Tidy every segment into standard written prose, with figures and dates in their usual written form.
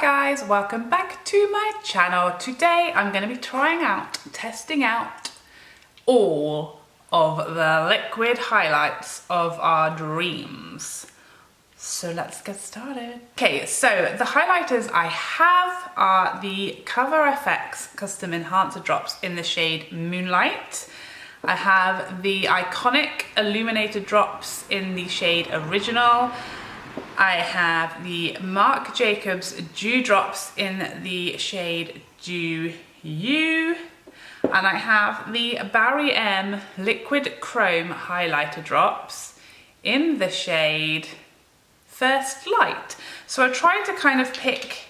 guys, welcome back to my channel. Today I'm going to be testing out all of the liquid highlights of our dreams. So let's get started. Okay, so the highlighters I have are the Cover FX Custom Enhancer Drops in the shade Moonlight. I have the iconic Illuminator drops in the shade Original. I have the Marc Jacobs Dew drops in the shade Dew You. And I have the Barry M Liquid Chrome Highlighter drops in the shade First Light. So I tried to kind of pick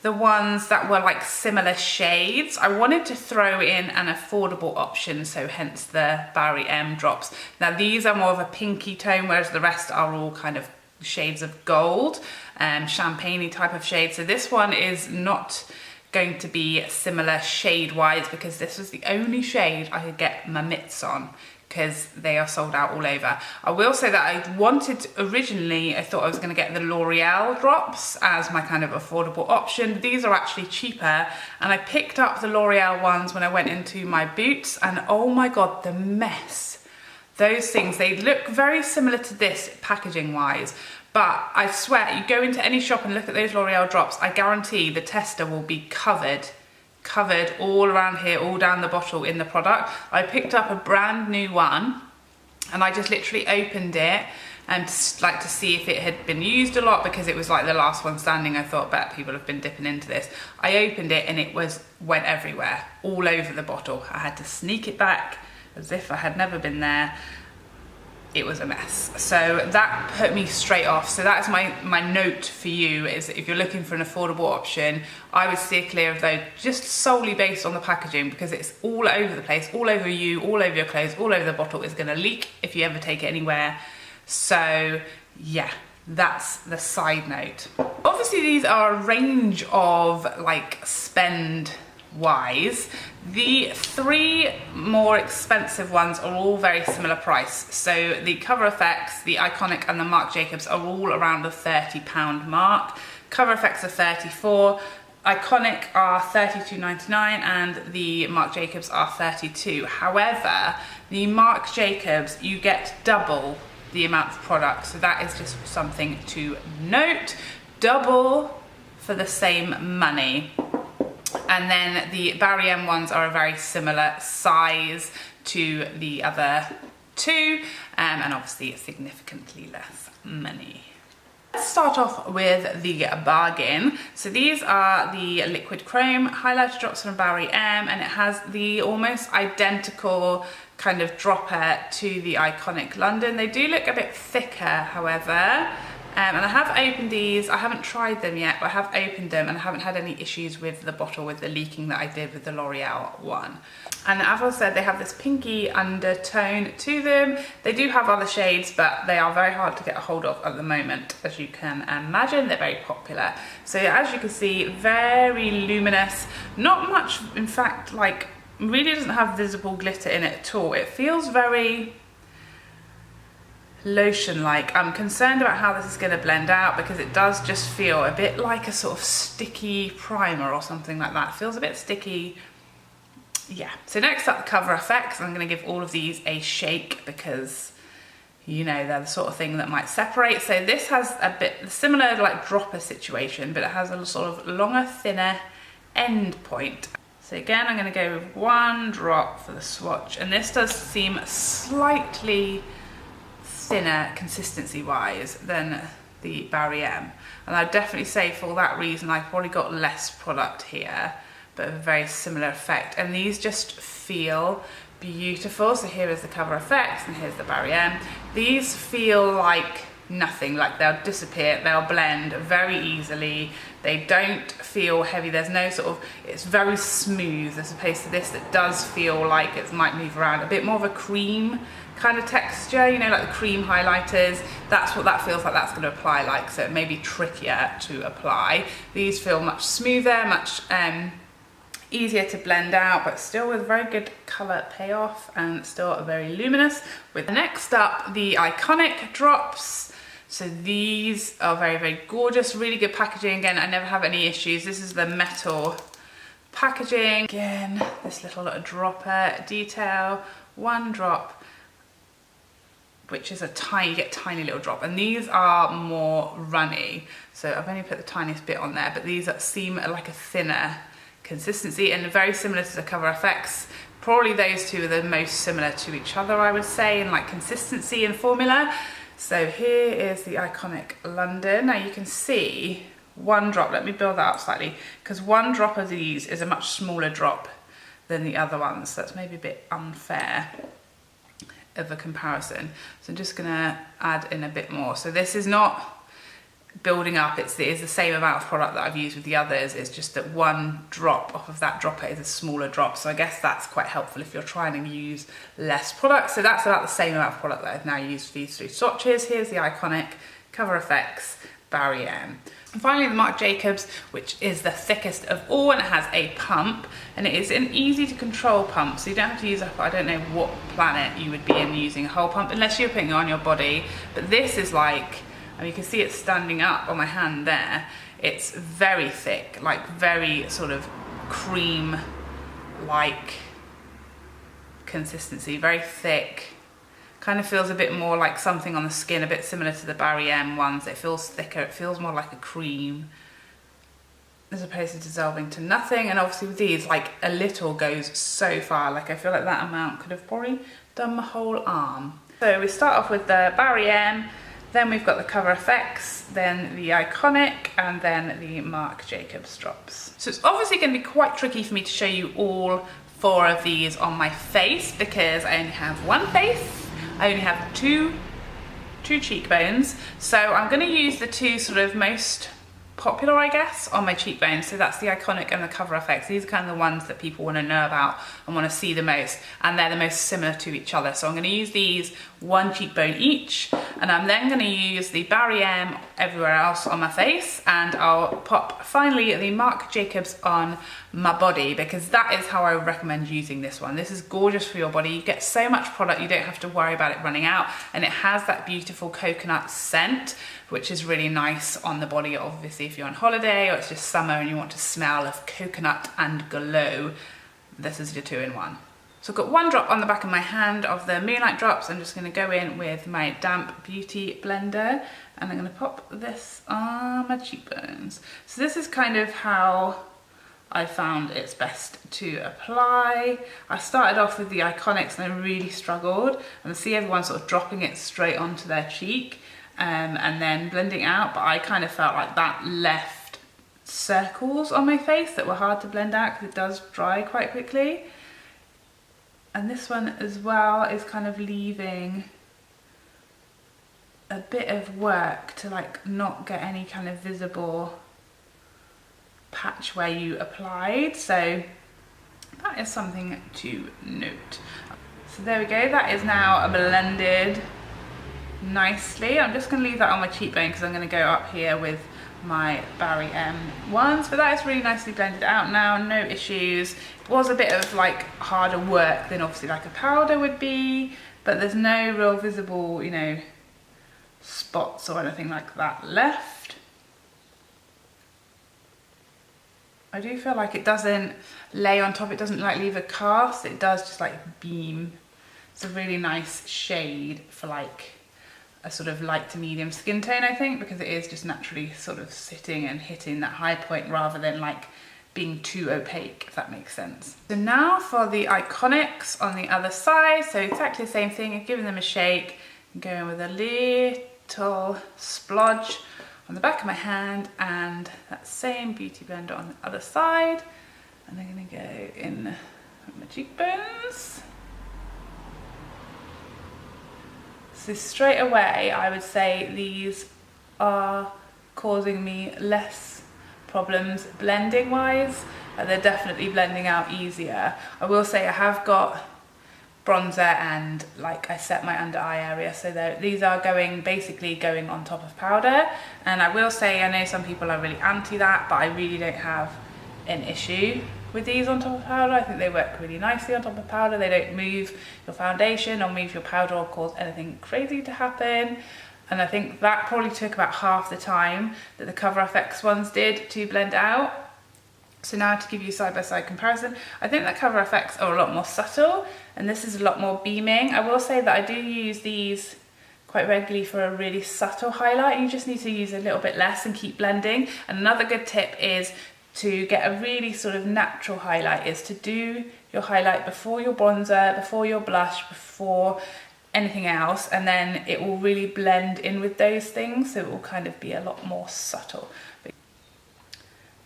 the ones that were like similar shades. I wanted to throw in an affordable option, so hence the Barry M drops. Now these are more of a pinky tone, whereas the rest are all kind of shades of gold, champagne-y type of shade. So this one is not going to be similar shade-wise because this was the only shade I could get my mitts on because they are sold out all over. I will say that I wanted originally, I thought I was going to get the L'Oreal drops as my kind of affordable option. These are actually cheaper, and I picked up the L'Oreal ones when I went into my Boots, and oh my god, the mess. Those things, they look very similar to this packaging wise, but I swear, you go into any shop and look at those L'Oreal drops, I guarantee the tester will be covered all around here, all down the bottle in the product. I picked up a brand new one and I just literally opened it and like to see if it had been used a lot because it was like the last one standing. I thought, bet people have been dipping into this. I opened it and it went everywhere, all over the bottle. I had to sneak it back as if I had never been there. It was a mess. So that put me straight off. So that's my note for you, is if you're looking for an affordable option, I would steer clear of those just solely based on the packaging because it's all over the place, all over you, all over your clothes, all over the bottle. It's gonna leak if you ever take it anywhere. So yeah, that's the side note. Obviously these are a range of like spend wise. The three more expensive ones are all very similar price. So the Cover FX, the Iconic and the Marc Jacobs are all around the £30 mark. Cover FX are 34, Iconic are £32.99 and the Marc Jacobs are 32. However, the Marc Jacobs, you get double the amount of product. So that is just something to note. Double for the same money. And then the Barry M ones are a very similar size to the other two, and obviously significantly less money. Let's start off with the bargain. So these are the Liquid Chrome Highlighter Drops from Barry M, and it has the almost identical kind of dropper to the Iconic London. They do look a bit thicker, however. And I have opened these. I haven't tried them yet, but I have opened them and I haven't had any issues with the bottle with the leaking that I did with the L'Oreal one. And as I said, they have this pinky undertone to them. They do have other shades, but they are very hard to get a hold of at the moment. As you can imagine, they're very popular. So as you can see, very luminous. Not much, in fact, like really doesn't have visible glitter in it at all. It feels very lotion-like. I'm concerned about how this is going to blend out because it does just feel a bit like a sort of sticky primer or something like that. It feels a bit sticky. Yeah. So next up, the Cover FX. I'm going to give all of these a shake because, you know, they're the sort of thing that might separate. So this has a bit similar like dropper situation, but it has a sort of longer, thinner end point. So again, I'm going to go with one drop for the swatch, and this does seem slightly thinner consistency wise than the Barry M, and I'd definitely say for that reason I probably got less product here, but a very similar effect. And these just feel beautiful. So here is the Cover FX and here's the Barry M. These feel like nothing, like they'll disappear, they'll blend very easily. They don't feel heavy. There's no sort of, it's very smooth as opposed to this that does feel like it might move around. A bit more of a cream kind of texture, you know, like the cream highlighters. That's what that feels like that's going to apply like, so it may be trickier to apply. These feel much smoother, much easier to blend out, but still with very good colour payoff and still very luminous. With next up, the Iconic drops. So these are very, very gorgeous, really good packaging. Again, I never have any issues. This is the metal packaging. Again, this little dropper detail, 1 drop, which is you get a tiny little drop. And these are more runny. So I've only put the tiniest bit on there, but these seem like a thinner consistency and very similar to the Cover FX. Probably those two are the most similar to each other, I would say, in like consistency and formula. So here is the iconic London. Now you can see 1 drop, let me build that up slightly, because 1 drop of these is a much smaller drop than the other ones. So that's maybe a bit unfair of a comparison. So I'm just gonna add in a bit more. So this is not building up, it is the same amount of product that I've used with the others. It's just that 1 drop off of that dropper is a smaller drop. So I guess that's quite helpful if you're trying to use less product. So that's about the same amount of product that I've now used for these 3 swatches. Here's the iconic Cover FX Barry M. And finally the Marc Jacobs, which is the thickest of all, and it has a pump, and it is an easy to control pump, so you don't have to use up, I don't know what planet you would be in using a whole pump unless you're putting it on your body. But this is like, I mean, you can see it standing up on my hand there. It's very thick, like very sort of cream-like consistency, very thick. Kind of feels a bit more like something on the skin, a bit similar to the Barry M ones. It feels thicker, it feels more like a cream as opposed to dissolving to nothing. And obviously with these, like a little goes so far. Like I feel like that amount could have probably done my whole arm. So we start off with the Barry M, then we've got the Cover FX, then the iconic, and then the Marc Jacobs drops. So it's obviously going to be quite tricky for me to show you all 4 of these on my face because I only have 1 face. I only have two cheekbones, so I'm going to use the 2 sort of most popular, I guess, on my cheekbones. So that's the iconic and the Cover FX. These are kind of the ones that people want to know about and want to see the most, and they're the most similar to each other. So I'm going to use these 1 cheekbone each, and I'm then going to use the Barry M everywhere else on my face, and I'll pop finally the Marc Jacobs on my body, because that is how I would recommend using this one. This is gorgeous for your body. You get so much product, you don't have to worry about it running out, and it has that beautiful coconut scent, which is really nice on the body. Obviously if you're on holiday or it's just summer and you want to smell of coconut and glow, this is your 2-in-1. So I've got 1 drop on the back of my hand of the Moonlight drops. I'm just going to go in with my damp beauty blender, and I'm going to pop this on my cheekbones. So this is kind of how I found it's best to apply. I started off with the iconics and I really struggled, and I see everyone sort of dropping it straight onto their cheek and then blending out, but I kind of felt like that left circles on my face that were hard to blend out because it does dry quite quickly. And this one as well is kind of leaving a bit of work to like not get any kind of visible patch where you applied, so that is something to note. So there we go, that is now blended nicely. I'm just going to leave that on my cheekbone because I'm going to go up here with my Barry M ones, but that is really nicely blended out now, no issues. It was a bit of like harder work than obviously like a powder would be, but there's no real visible, you know, spots or anything like that left. I do feel like it doesn't lay on top, it doesn't like leave a cast, it does just like beam. It's a really nice shade for like a sort of light to medium skin tone, I think, because it is just naturally sort of sitting and hitting that high point rather than like being too opaque, if that makes sense. So now for the iconics on the other side, so exactly the same thing, I've given them a shake, I'm going with a little splodge on the back of my hand and that same beauty blender on the other side, and I'm going to go in with my cheekbones. So straight away I would say these are causing me less problems blending wise, they're definitely blending out easier. I will say I have got bronzer and like I set my under eye area, so these are basically going on top of powder, and I will say I know some people are really anti that, but I really don't have an issue with these on top of powder. I think they work really nicely on top of powder. They don't move your foundation or move your powder or cause anything crazy to happen. And I think that probably took about half the time that the Cover FX ones did to blend out. So now to give you a side-by-side comparison, I think that Cover FX are a lot more subtle and this is a lot more beaming. I will say that I do use these quite regularly for a really subtle highlight. You just need to use a little bit less and keep blending. And another good tip is to get a really sort of natural highlight, is to do your highlight before your bronzer, before your blush, before anything else, and then it will really blend in with those things, so it will kind of be a lot more subtle.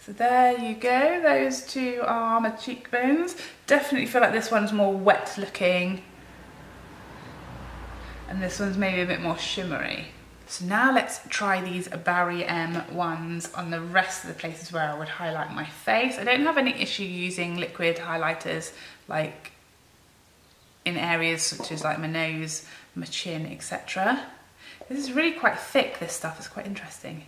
So there you go, those two are my cheekbones. Definitely feel like this one's more wet looking and this one's maybe a bit more shimmery. So now let's try these Barry M ones on the rest of the places where I would highlight my face. I don't have any issue using liquid highlighters like in areas such as like my nose, my chin, etc. This is really quite thick, this stuff, it's quite interesting.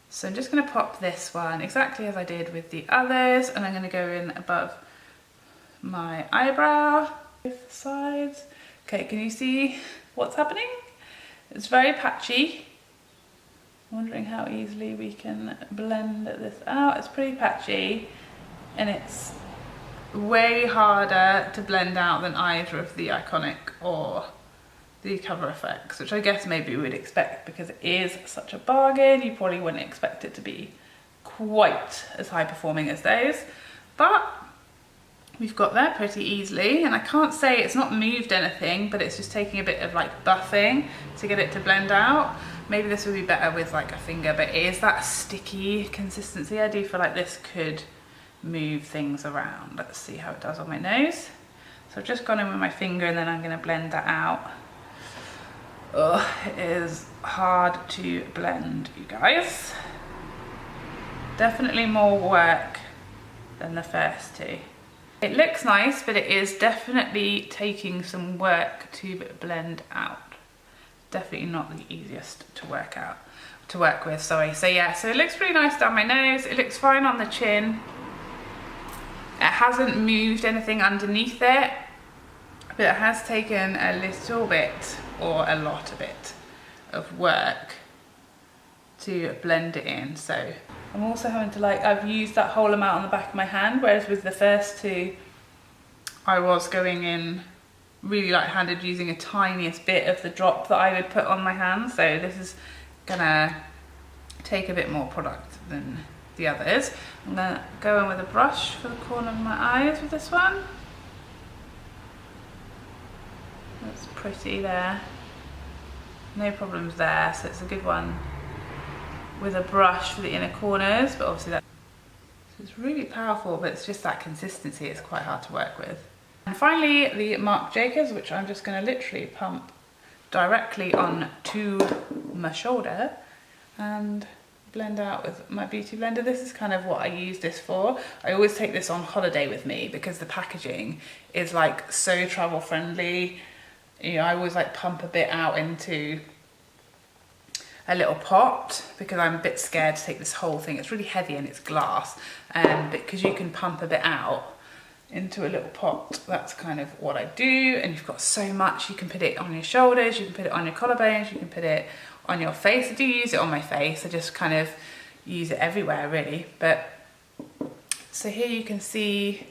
So I'm just going to pop this one exactly as I did with the others, and I'm going to go in above my eyebrow, both sides. Okay, can you see what's happening? It's very patchy. I'm wondering how easily we can blend this out. It's pretty patchy and it's way harder to blend out than either of the Iconic or the Cover FX, which I guess maybe we would expect because it is such a bargain. You probably wouldn't expect it to be quite as high performing as those, but we've got there pretty easily. And I can't say it's not moved anything, but it's just taking a bit of like buffing to get it to blend out. Maybe this would be better with like a finger, but it is that sticky consistency. I do feel like this could move things around. Let's see how it does on my nose. So I've just gone in with my finger and then I'm going to blend that out. Oh, it is hard to blend, you guys. Definitely more work than the first two. It looks nice, but it is definitely taking some work to blend out. Definitely not the easiest to work with, sorry. So yeah, so it looks pretty nice down my nose. It looks fine on the chin. It hasn't moved anything underneath it, but it has taken a little bit, or a lot of it, of work to blend it in. So I'm also having to like, I've used that whole amount on the back of my hand, whereas with the first two, I was going in really light-handed, using a tiniest bit of the drop that I would put on my hand. So this is gonna take a bit more product than the others. I'm gonna go in with a brush for the corner of my eyes with this one. That's pretty there. No problems there, so it's a good one with a brush for the inner corners, but obviously that, so it's really powerful, but it's just that consistency, it's quite hard to work with. And finally, the Marc Jacobs, which I'm just gonna literally pump directly onto my shoulder and blend out with my beauty blender. This is kind of what I use this for. I always take this on holiday with me because the packaging is like so travel friendly. You know, I always like pump a bit out into a little pot because I'm a bit scared to take this whole thing. It's really heavy and it's glass, because you can pump a bit out into a little pot. That's kind of what I do. And you've got so much. You can put it on your shoulders, you can put it on your collarbones, you can put it on your face. I do use it on my face. I just kind of use it everywhere really. But so here you can see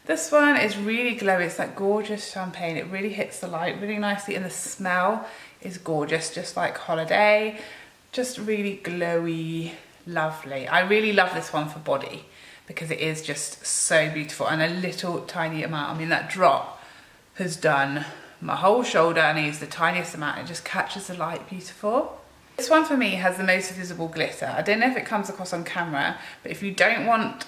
this one is really glowy. It's like gorgeous champagne. It really hits the light really nicely, and the smell is gorgeous, just like holiday. Just really glowy, lovely. I really love this one for body because it is just so beautiful, and a little tiny amount. I mean, that drop has done my whole shoulder, and I use the tiniest amount. It just catches the light beautiful. This one for me has the most visible glitter. I don't know if it comes across on camera, but if you don't want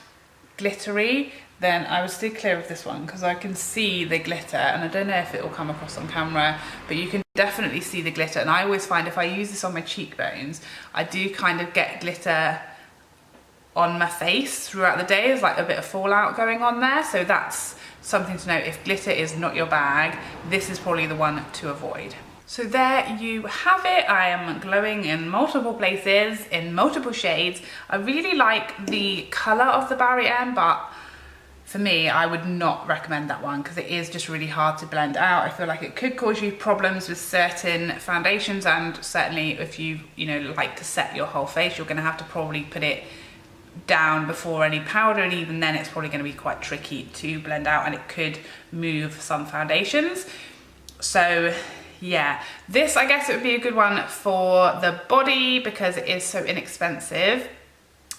glittery, then I would steer clear of this one because I can see the glitter, and I don't know if it will come across on camera, but you can definitely see the glitter. And I always find if I use this on my cheekbones, I do kind of get glitter on my face throughout the day. There's like a bit of fallout going on there, so that's something to note. If glitter is not your bag, this is probably the one to avoid. So there you have it. I am glowing in multiple places, in multiple shades. I really like the colour of the Barry M, but for me, I would not recommend that one because it is just really hard to blend out. I feel like it could cause you problems with certain foundations, and certainly if you like to set your whole face, you're going to have to probably put it down before any powder, and even then it's probably going to be quite tricky to blend out, and it could move some foundations. So yeah, this, I guess it would be a good one for the body because it is so inexpensive.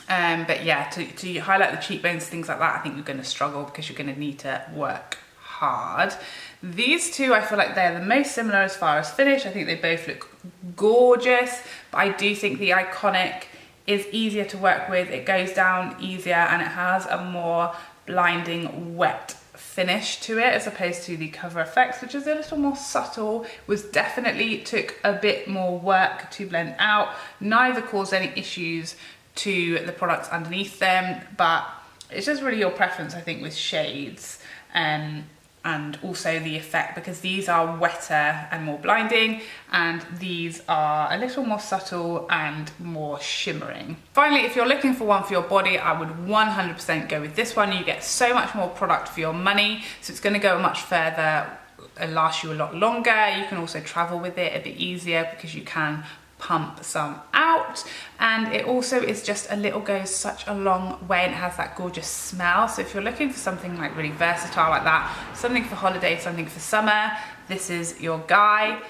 But yeah, to highlight the cheekbones, things like that, I think you're going to struggle because you're going to need to work hard. These two, I feel like they're the most similar as far as finish. I think they both look gorgeous, but I do think the Iconic is easier to work with. It goes down easier and it has a more blinding wet finish to it as opposed to the Cover FX, which is a little more subtle, definitely took a bit more work to blend out. Neither caused any issues to the products underneath them, but it's just really your preference, I think, with shades and also the effect, because these are wetter and more blinding and these are a little more subtle and more shimmering. Finally, if you're looking for one for your body, I would 100% go with this one. You get so much more product for your money, so it's going to go much further and last you a lot longer. You can also travel with it a bit easier because you can pump some out, and it also is just goes such a long way, and it has that gorgeous smell. So if you're looking for something like really versatile like that, something for holiday, something for summer, this is your guy.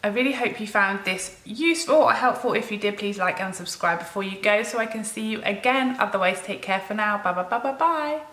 I really hope you found this useful or helpful. If you did, please like and subscribe before you go so I can see you again. Otherwise, take care for now. Bye bye bye bye bye.